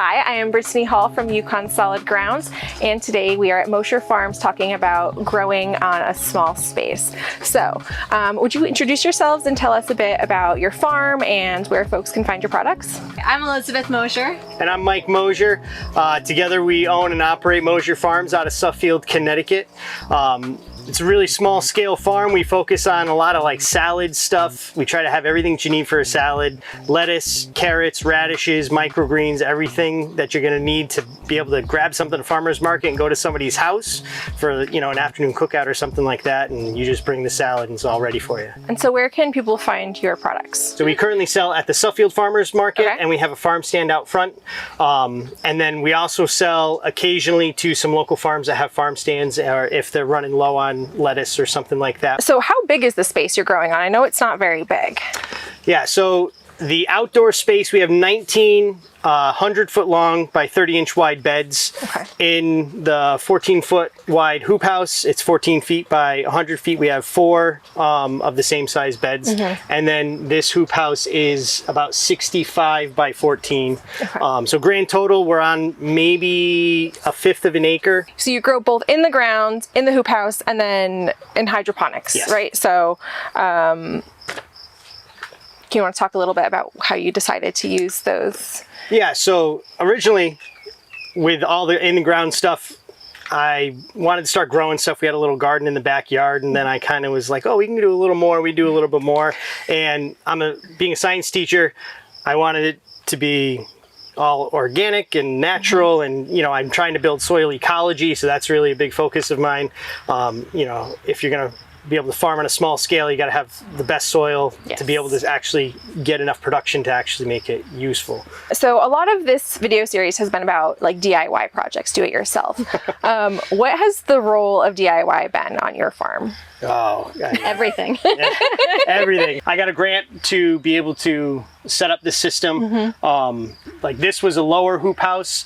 Hi, I am Brittany Hall from Yukon Solid Grounds, and today we are at Mosher Farms talking about growing on a small space. So, would you introduce yourselves and tell us a bit about your farm and where folks can find your products? I'm Elizabeth Mosher. And I'm Mike Mosher. Together we own and operate Mosher Farms out of Suffield, Connecticut. It's a really small scale farm. We focus on a lot of like salad stuff. We try to have everything that you need for a salad. Lettuce, carrots, radishes, microgreens, everything that you're gonna need to be able to grab something at a farmer's market and go to somebody's house for, you know, an afternoon cookout or something like that, and you just bring the salad and it's all ready for you. And so where can people find your products? So we currently sell at the Suffield Farmers Market, Okay. and we have a farm stand out front. And then we also sell occasionally to some local farms that have farm stands, or if they're running low on lettuce or something like that. So how big is the space you're growing on? I know it's not very big. Yeah, so the outdoor space, we have 19 100-foot long by 30-inch wide beds. Okay. In the 14-foot wide hoop house, it's 14 feet by 100 feet. We have 4 of the same size beds. And then this hoop house is about 65 by 14. Okay. So grand total, we're on maybe a fifth of an acre. So you grow both in the ground, in the hoop house, and then in hydroponics, Yes. right? So, do you want to talk a little bit about how you decided to use those? Yeah, so originally with all the in-the-ground stuff, I wanted to start growing stuff. We had a little garden in the backyard, and then I kind of was like, oh, we can do a little more. We do a little bit more. And being a science teacher, I wanted it to be all organic and natural, and you know, I'm trying to build soil ecology, so that's really a big focus of mine. You know, if you're gonna be able to farm on a small scale, you got to have the best soil to be able to actually get enough production to actually make it useful. So a lot of this video series has been about like DIY projects, do it yourself. What has the role of DIY been on your farm? Oh, Everything. everything. I got a grant to be able to set up the system. Like this was a lower hoop house,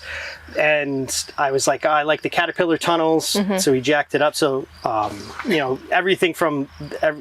and I was like, oh, I like the caterpillar tunnels, so we jacked it up. So, you know, everything from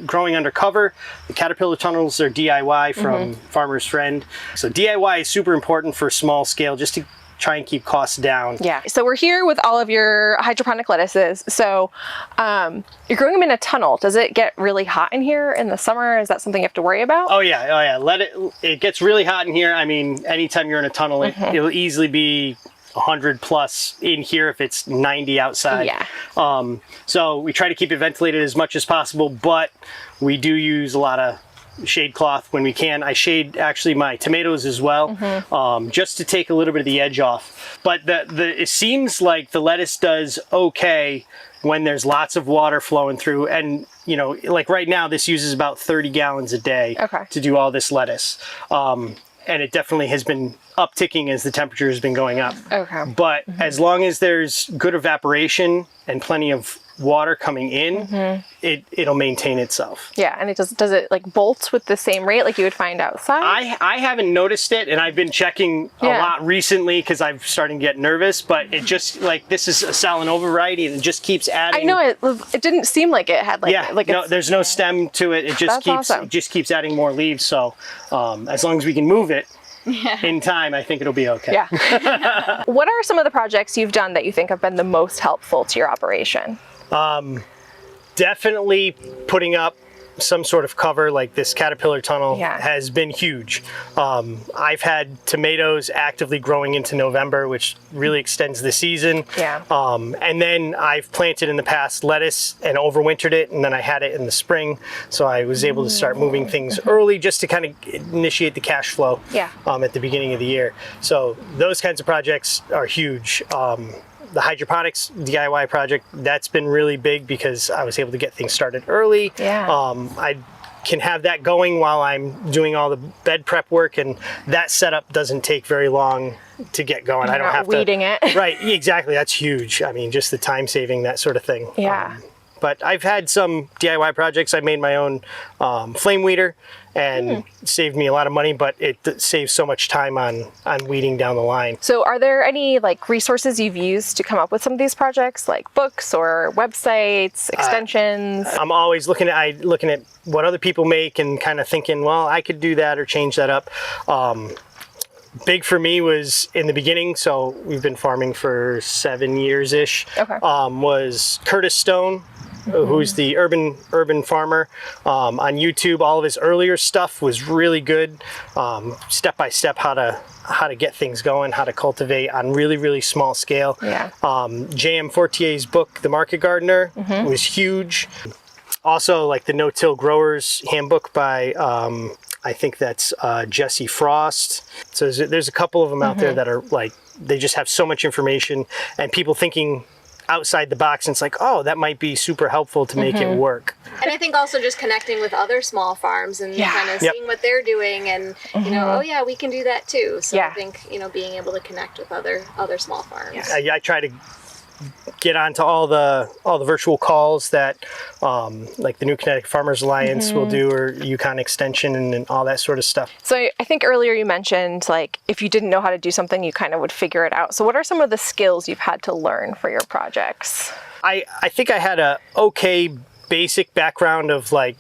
growing under cover, the caterpillar tunnels are DIY from Farmer's Friend. So DIY is super important for small scale, just to try and keep costs down. Yeah. So we're here with all of your hydroponic lettuces. So you're growing them in a tunnel. Does it get really hot in here in the summer? Is that something you have to worry about? Oh yeah, oh yeah. It gets really hot in here. I mean, anytime you're in a tunnel, it'll easily be 100 plus in here if it's 90 outside. Yeah. So we try to keep it ventilated as much as possible, but we do use a lot of shade cloth when we can. I shade actually my tomatoes as well, just to take a little bit of the edge off. But it seems like the lettuce does okay when there's lots of water flowing through, and you know, like right now this uses about 30 gallons a day to do all this lettuce. And it definitely has been upticking as the temperature has been going up. Okay. But as long as there's good evaporation and plenty of water coming in, it'll maintain itself. Yeah, and does it like bolt with the same rate like you would find outside? I haven't noticed it, and I've been checking a lot recently because I'm starting to get nervous, but it just, like, this is a Salanova variety, and it just keeps adding. I know, it didn't seem like it had like no, there's no stem to it. It just keeps adding more leaves. So as long as we can move it in time, I think it'll be okay. Yeah. What are some of the projects you've done that you think have been the most helpful to your operation? Definitely putting up some sort of cover like this caterpillar tunnel has been huge. I've had tomatoes actively growing into November, which really extends the season. Yeah. And then I've planted in the past lettuce and overwintered it, and then I had it in the spring. So I was able to start moving things early just to kind of initiate the cash flow at the beginning of the year. So those kinds of projects are huge. The hydroponics DIY project, that's been really big because I was able to get things started early. Yeah. I can have that going while I'm doing all the bed prep work, and that setup doesn't take very long to get going. I don't have to weeding it. Right, exactly. That's huge. I mean, just the time saving, that sort of thing. Yeah. But I've had some DIY projects. I made my own flame weeder, and saved me a lot of money, but it saves so much time on weeding down the line. So are there any like resources you've used to come up with some of these projects, like books or websites, extensions? I'm always looking at what other people make and kind of thinking, well, I could do that or change that up. big for me was in the beginning. So we've been farming for 7 years ish. Okay. Was Curtis Stone, who's the urban farmer on YouTube. All of his earlier stuff was really good, step by step how to get things going, how to cultivate on really small scale. Yeah. J.M. Fortier's book, The Market Gardener, was huge. Also, like the No-Till Growers Handbook by I think that's Jesse Frost. So there's a couple of them out there that are like, they just have so much information and people thinking outside the box, and it's like, oh, that might be super helpful to make it work. And I think also just connecting with other small farms and kind of seeing what they're doing and, you know, oh yeah, we can do that too. So I think, you know, being able to connect with other small farms. I try to get onto all the virtual calls that like the New Connecticut Farmers Alliance will do, or Yukon Extension and all that sort of stuff. So I think earlier you mentioned like if you didn't know how to do something, you kind of would figure it out. So what are some of the skills you've had to learn for your projects? I think I had a okay basic background of like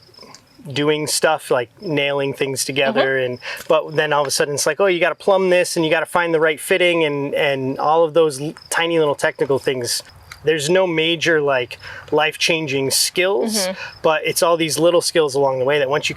doing stuff like nailing things together, but then all of a sudden it's like, oh, you got to plumb this and you got to find the right fitting and all of those tiny little technical things. There's no major like life-changing skills, but it's all these little skills along the way that once you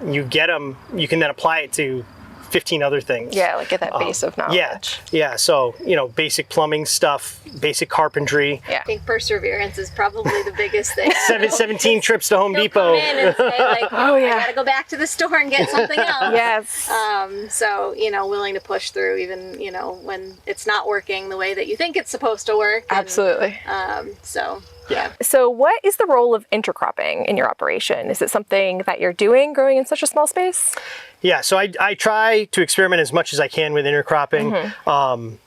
you get them, you can then apply it to 15 other things. Yeah, like get that base of knowledge. Yeah. So, you know, basic plumbing stuff, basic carpentry. Yeah. I think perseverance is probably the biggest thing. 17 trips to Home Depot. Come in and say like, I gotta go back to the store and get something else. Yes. So, you know, willing to push through even, you know, when it's not working the way that you think it's supposed to work. And, Absolutely. Yeah. So what is the role of intercropping in your operation? Is it something that you're doing growing in such a small space? Yeah, so I try to experiment as much as I can with intercropping.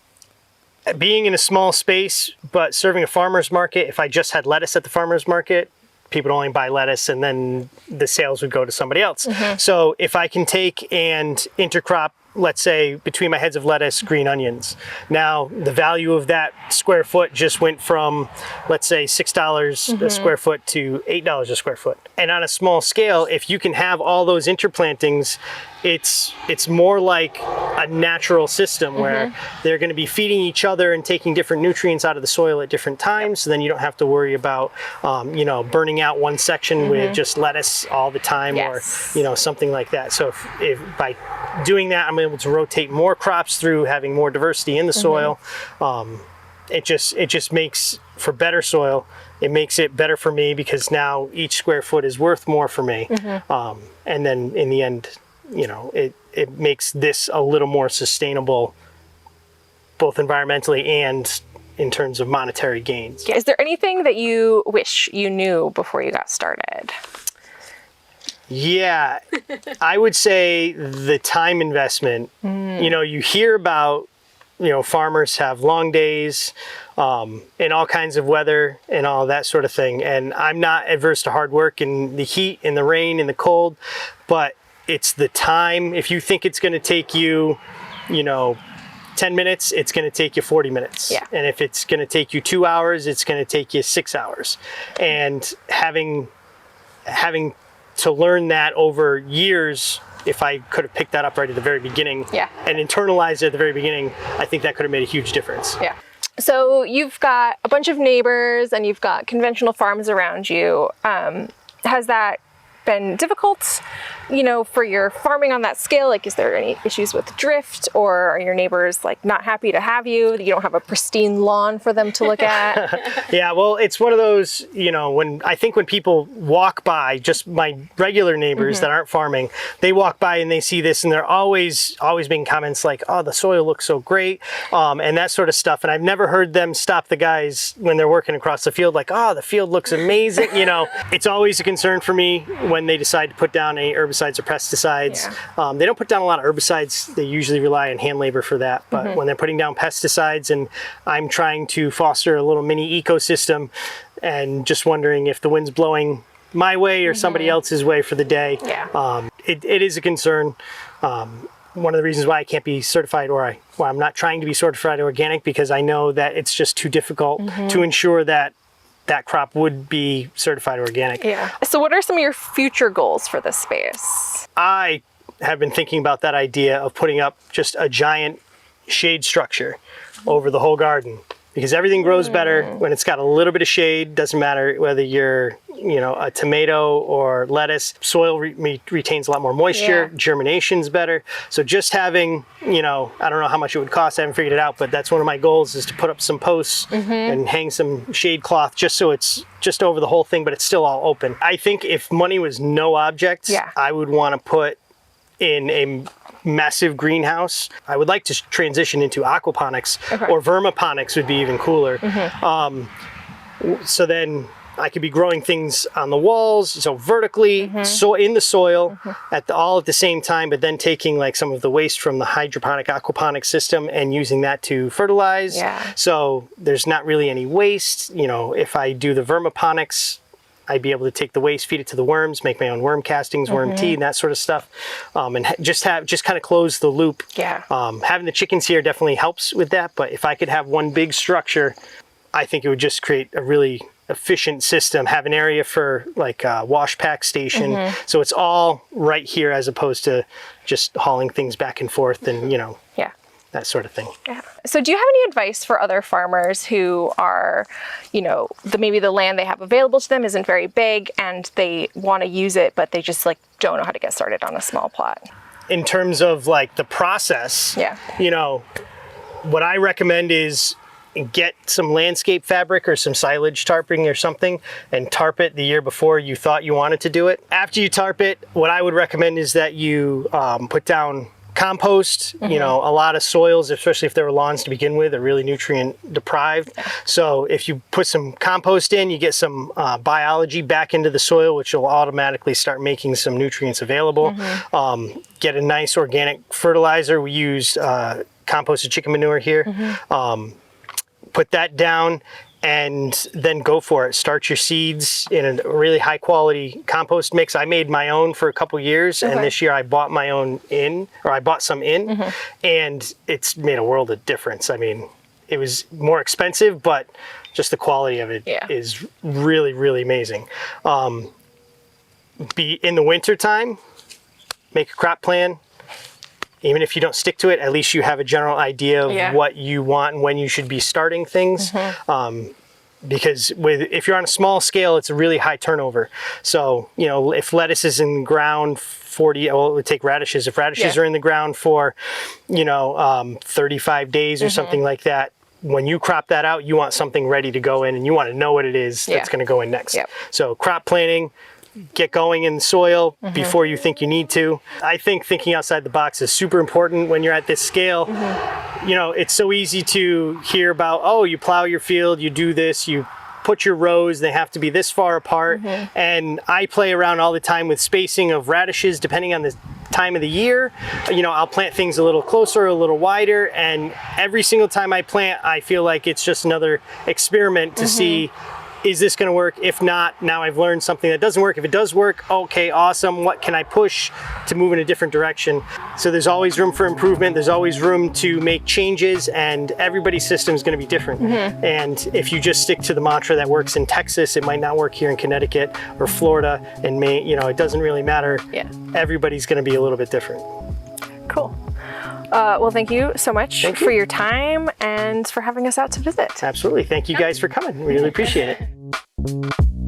Being in a small space, but serving a farmer's market, if I just had lettuce at the farmer's market, people would only buy lettuce and then the sales would go to somebody else. So if I can take and intercrop, let's say between my heads of lettuce, green onions. Now the value of that square foot just went from, let's say $6 a square foot to $8 a square foot. And on a small scale, if you can have all those interplantings, it's more like a natural system where they're going to be feeding each other and taking different nutrients out of the soil at different times. So then you don't have to worry about, you know, burning out one section with just lettuce all the time, or, you know, something like that. So if by doing that, I'm able to rotate more crops through having more diversity in the soil. It just makes for better soil. It makes it better for me because now each square foot is worth more for me. And then in the end, you know, it makes this a little more sustainable, both environmentally and in terms of monetary gains. Is there anything that you wish you knew before you got started? Yeah, I would say the time investment. You know, you hear about, you know, farmers have long days and all kinds of weather and all that sort of thing. And I'm not adverse to hard work in the heat, in the rain, in the cold, but it's the time. If you think it's going to take you, you know, 10 minutes, it's going to take you 40 minutes. Yeah. And if it's going to take you 2 hours, it's going to take you 6 hours. And having to learn that over years, if I could have picked that up right at the very beginning and internalized it at the very beginning, I think that could have made a huge difference. Yeah. So you've got a bunch of neighbors and you've got conventional farms around you. Has that been difficult, you know, for your farming on that scale? Like, is there any issues with drift, or are your neighbors like not happy to have you? You don't have a pristine lawn for them to look at? Yeah, well, it's one of those, you know, when people walk by, just my regular neighbors that aren't farming, they walk by and they see this and they're always making comments like, oh, the soil looks so great, and that sort of stuff. And I've never heard them stop the guys when they're working across the field like, oh, the field looks amazing. You know, it's always a concern for me when they decide to put down any herbicides or pesticides. They don't put down a lot of herbicides. They usually rely on hand labor for that. But when they're putting down pesticides and I'm trying to foster a little mini ecosystem and just wondering if the wind's blowing my way or somebody else's way for the day, it is a concern. One of the reasons why I can't be certified, or why I'm not trying to be certified organic, because I know that it's just too difficult to ensure that that crop would be certified organic. Yeah. So what are some of your future goals for this space? I have been thinking about that idea of putting up just a giant shade structure over the whole garden, because everything grows better when it's got a little bit of shade. Doesn't matter whether you're, a tomato or lettuce. Soil retains a lot more moisture. Germination's better. So just having, I don't know how much it would cost. I haven't figured it out, but that's one of my goals, is to put up some posts and hang some shade cloth, just so it's just over the whole thing, but it's still all open. I think if money was no object, I would want to put in a massive greenhouse. I would like to transition into aquaponics, or vermiponics would be even cooler. So then I could be growing things on the walls, so vertically, so in the soil, all at the same time, but then taking like some of the waste from the hydroponic aquaponic system and using that to fertilize. So there's not really any waste. If I do the vermiponics, I'd be able to take the waste, feed it to the worms, make my own worm castings, worm tea, and that sort of stuff, and just kind of close the loop. Having the chickens here definitely helps with that, but if I could have one big structure, I think it would just create a really efficient system. Have an area for like a wash pack station, so it's all right here, as opposed to just hauling things back and forth and that sort of thing. So do you have any advice for other farmers who are, maybe the land they have available to them isn't very big and they want to use it, but they just don't know how to get started on a small plot? In terms of like the process, what I recommend is get some landscape fabric or some silage tarping or something, and tarp it the year before you thought you wanted to do it. After you tarp it, what I would recommend is that you put down compost. A lot of soils, especially if there were lawns to begin with, are really nutrient deprived. So if you put some compost in, you get some biology back into the soil, which will automatically start making some nutrients available. Get a nice organic fertilizer. We use composted chicken manure here. Put that down and then go for it. Start your seeds in a really high quality compost mix. I made my own for a couple years, and this year I bought my own I bought some in, and it's made a world of difference. I mean, it was more expensive, but just the quality of it is really, really amazing. Be in the winter time, make a crop plan. Even if you don't stick to it, at least you have a general idea of what you want and when you should be starting things. Because if you're on a small scale, it's a really high turnover. So, if lettuce is in the ground it would take radishes. If radishes are in the ground for, 35 days or something like that, when you crop that out, you want something ready to go in, and you want to know what it is that's going to go in next. So crop planning, get going in the soil before you think you need to. I think thinking outside the box is super important when you're at this scale. It's so easy to hear about, you plow your field, you do this, you put your rows, they have to be this far apart. And I play around all the time with spacing of radishes depending on the time of the year. I'll plant things a little closer, a little wider, and every single time I plant, I feel like it's just another experiment to see, is this going to work? If not, now I've learned something that doesn't work. If it does work, okay, awesome. What can I push to move in a different direction? So there's always room for improvement. There's always room to make changes, and everybody's system is going to be different. And if you just stick to the mantra that works in Texas, it might not work here in Connecticut or Florida and Maine. It doesn't really matter. Everybody's going to be a little bit different. Cool. Well, thank you so much for your time and for having us out to visit. Absolutely. Thank you guys for coming. We really appreciate it.